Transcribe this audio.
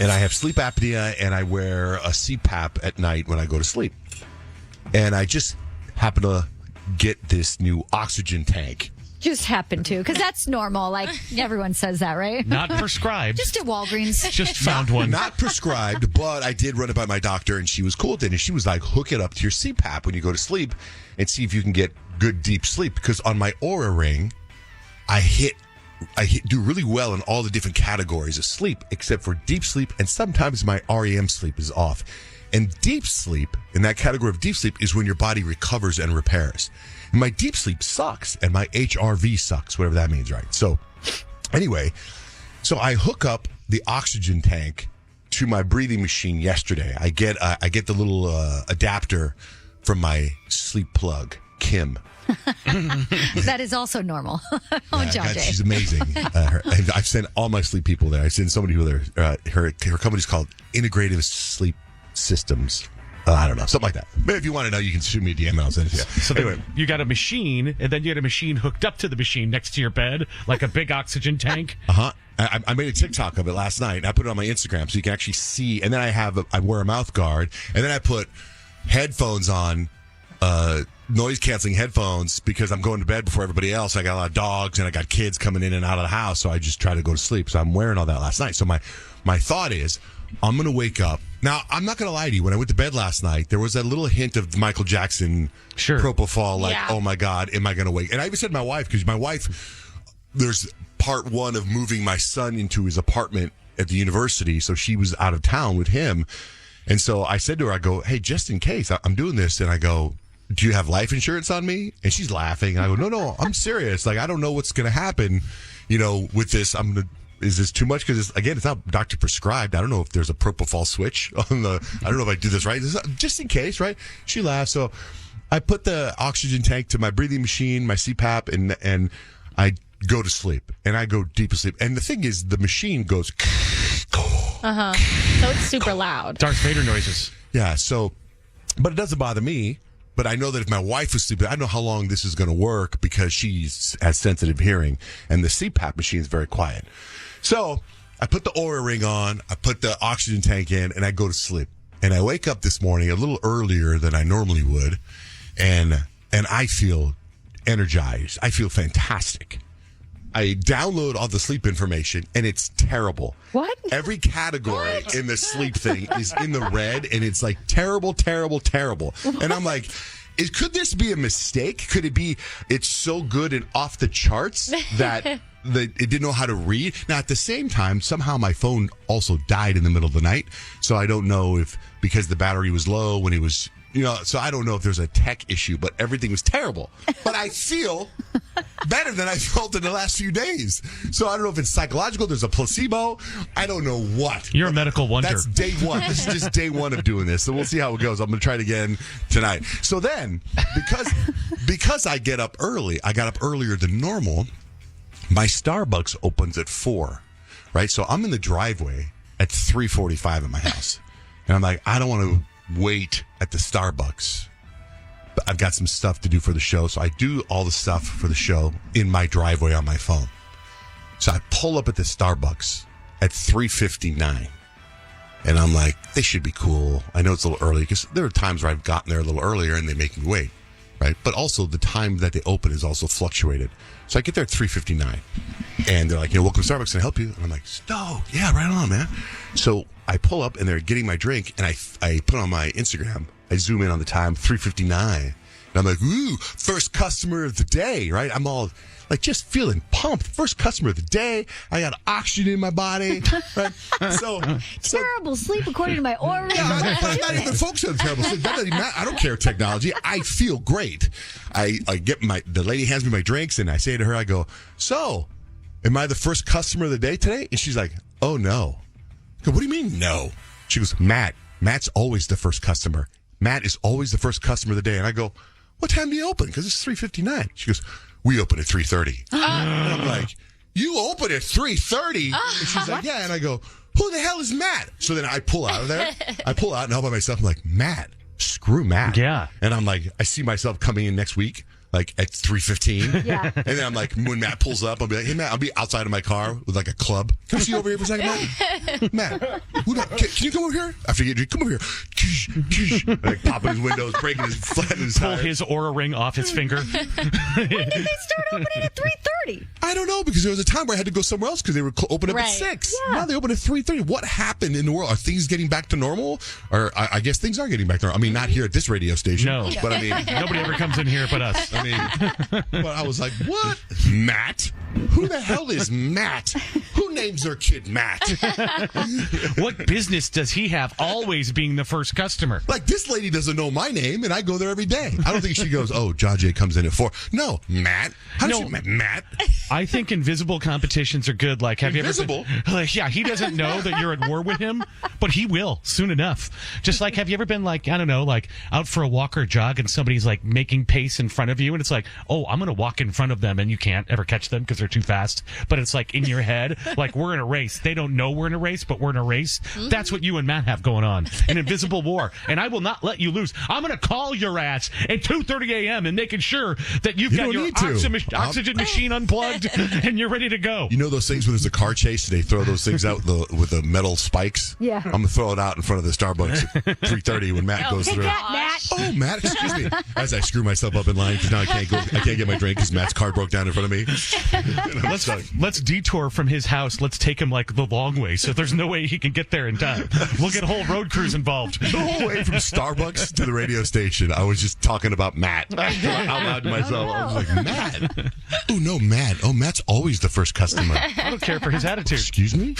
And I have sleep apnea, and I wear a CPAP at night when I go to sleep. And I just happen to get this new oxygen tank. Just happened to, because that's normal. Like, everyone says that, right? Not prescribed. Just at Walgreens. Just found one. Not prescribed, but I did run it by my doctor, and she was cool with it. And she was like, hook it up to your CPAP when you go to sleep and see if you can get good, deep sleep. Because on my Oura Ring, I do really well in all the different categories of sleep, except for deep sleep, and sometimes my REM sleep is off. And deep sleep, in that category of deep sleep, is when your body recovers and repairs. And my deep sleep sucks, and my HRV sucks, whatever that means, right? So, anyway, so I hook up the oxygen tank to my breathing machine yesterday. I get the little adapter from my sleep plug, Kim. That is also normal. She's amazing. I've sent all my sleep people there. I sent somebody who there. Her company's called Integrative Sleep Systems. I don't know, something like that. But if you want to know, you can shoot me a DM and I'll send it to you. So anyway, you got a machine, and then you had a machine hooked up to the machine next to your bed, like a big oxygen tank. I made a TikTok of it last night, and I put it on my Instagram so you can actually see. And then I wear a mouth guard, and then I put headphones on, noise canceling headphones, because I'm going to bed before everybody else. I got a lot of dogs, and I got kids coming in and out of the house, so I just try to go to sleep. So I'm wearing all that last night. So my thought is, I'm going to wake up. Now, I'm not going to lie to you. When I went to bed last night, there was that little hint of Michael Jackson propofol, like, oh my God, am I going to wake? And I even said to my wife, because my wife, there's part one of moving my son into his apartment at the university, so she was out of town with him. And so I said to her, I go, hey, just in case, I'm doing this. And I go, do you have life insurance on me? And she's laughing. And I go, no, I'm serious. Like, I don't know what's going to happen, with this. Is this too much? Because, again, it's not doctor prescribed. I don't know if there's a propofol switch on I don't know if I do this right. Just in case, right? She laughed. So I put the oxygen tank to my breathing machine, my CPAP, and I go to sleep. And I go deep asleep. And the thing is, the machine goes... So it's super loud. Darth Vader noises. Yeah, but it doesn't bother me. But I know that if my wife was sleeping, I don't know how long this is going to work because she has sensitive hearing, and the CPAP machine is very quiet. So I put the Oura Ring on, I put the oxygen tank in, and I go to sleep. And I wake up this morning a little earlier than I normally would, and I feel energized. I feel fantastic. I download all the sleep information, and it's terrible. What? Every category in the sleep thing is in the red, and it's like terrible, terrible, terrible. And I'm like, could this be a mistake? Could it be it's so good and off the charts that it didn't know how to read? Now, at the same time, somehow my phone also died in the middle of the night, so I don't know if because the battery was low when it was... so I don't know if there's a tech issue, but everything was terrible. But I feel better than I felt in the last few days. So I don't know if it's psychological. There's a placebo. I don't know what. You're a medical wonder. That's day one. This is just day one of doing this. So we'll see how it goes. I'm going to try it again tonight. So then, because I got up earlier than normal, my Starbucks opens at 4, right? So I'm in the driveway at 3:45 at my house. And I'm like, I don't want to wait at the Starbucks. But I've got some stuff to do for the show, so I do all the stuff for the show in my driveway on my phone. So I pull up at the Starbucks at 3:59, and I'm like, they should be cool. I know it's a little early, because there are times where I've gotten there a little earlier and they make me wait, right? But also the time that they open is also fluctuated. So I get there at 3:59, and they're like, welcome to Starbucks, can I help you? And I'm like, yeah, right on, man. So I pull up, and they're getting my drink, and I put on my Instagram. I zoom in on the time, 3:59. And I'm like, ooh, first customer of the day, right? I'm all like just feeling pumped. First customer of the day. I got oxygen in my body, right? So terrible sleep according to my Oura Ring. I'm not even focused on terrible sleep. That doesn't even matter. I don't care technology. I feel great. I get the lady hands me my drinks, and I say to her, I go, so, am I the first customer of the day today? And she's like, oh, no. I go, what do you mean, no? She goes, Matt's always the first customer. Matt is always the first customer of the day. And I go, what time do you open? Because it's 3:59. She goes, we open at 3:30. And I'm like, you open at 3:30? And she's like, yeah. And I go, who the hell is Matt? So then I pull out of there. I pull out and all by myself. I'm like, Matt, screw Matt. Yeah. And I'm like, I see myself coming in next week. like at 3:15. Yeah. And then I'm like, when Matt pulls up, I'll be like, hey, Matt, I'll be outside of my car with like a club. Can I see you over here for a second, Matt? Matt, can you come over here? After you get come over here. Like popping his windows, breaking his flat in his Pull tire. his aura ring off his finger. When did they start opening at 3:30? I don't know, because there was a time where I had to go somewhere else because they were open up at 6. Yeah. Now they open at 3:30. What happened in the world? Are things getting back to normal? Or I guess things are getting back to normal. I mean, not here at this radio station. No. But I mean, Nobody ever comes in here but us. I mean, but I was like, what? Matt? Who the hell is Matt? Who names their kid Matt? What business does he have always being the first customer? Like, this lady doesn't know my name, and I go there every day. I don't think she goes, oh, Jajay comes in at 4. No, Matt. How does No. she, Matt? I think invisible competitions are good. Like, have Invisible? you ever been, like, yeah, he doesn't know that you're at war with him, but he will soon enough. Just like, have you ever been like, I don't know, like out for a walk or jog and somebody's like making pace in front of you and it's like, oh, I'm going to walk in front of them and you can't ever catch them because they're too fast. But it's like in your head, like we're in a race. They don't know we're in a race, but we're in a race. That's what you and Matt have going on. An invisible war. And I will not let you lose. I'm going to call your ass at 2:30 a.m. and making sure that you've You got don't your need to. oxygen machine unplugged and you're ready to go. You know those things when there's a car chase, they throw those things out with the metal spikes? Yeah. I'm going to throw it out in front of the Starbucks at 3:30 when Matt goes Take through. that, Matt. Oh, Matt, excuse me. As I screw myself up in line because now I can't get my drink because Matt's car broke down in front of me. Let's detour from his house. Let's take him like the long way, so there's no way he can get there in time. We'll get a whole road crews involved. The whole way from Starbucks to the radio station, I was just talking about Matt out loud to myself. I was like, Matt? Oh, no, Matt. Oh, Matt's always the first customer. I don't care for his attitude. Excuse me?